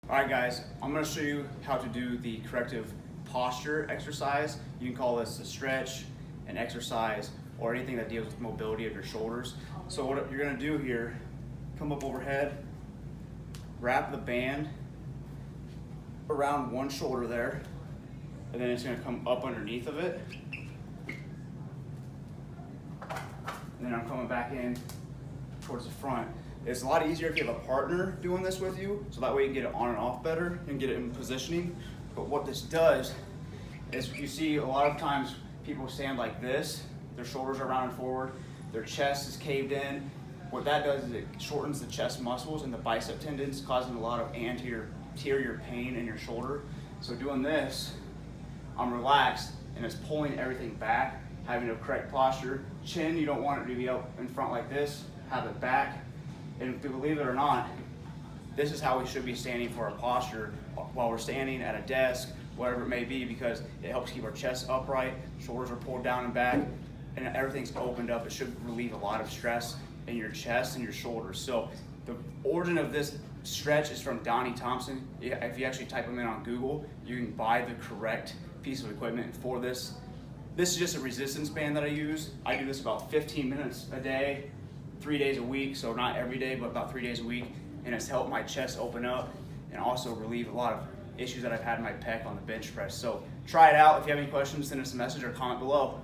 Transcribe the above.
All right, guys, I'm gonna show you how to do the corrective posture exercise. You can call this a stretch, an exercise, or anything that deals with mobility of your shoulders. So what you're gonna do here, come up overhead, wrap the band around one shoulder there, and then it's gonna come up underneath of it. And then I'm coming back in towards the front. It's a lot easier if you have a partner doing this with you, so that way you can get it on and off better and get it in positioning. But what this does is you see a lot of times people stand like this, their shoulders are rounded forward, their chest is caved in. What that does is it shortens the chest muscles and the bicep tendons, causing a lot of anterior pain in your shoulder. So doing this, I'm relaxed and it's pulling everything back, having a correct posture. Chin, you don't want it to be up in front like this, have it back. And believe it or not, this is how we should be standing for our posture while we're standing at a desk, whatever it may be, because it helps keep our chest upright, shoulders are pulled down and back, and everything's opened up. It should relieve a lot of stress in your chest and your shoulders. So the origin of this stretch is from Donnie Thompson. If you actually type him in on Google, you can buy the correct piece of equipment for this. This is just a resistance band that I use. I do this about 15 minutes a day, 3 days a week, so not every day, but about 3 days a week, and it's helped my chest open up and also relieve a lot of issues that I've had in my pec on the bench press. So try it out. If you have any questions, send us a message or comment below.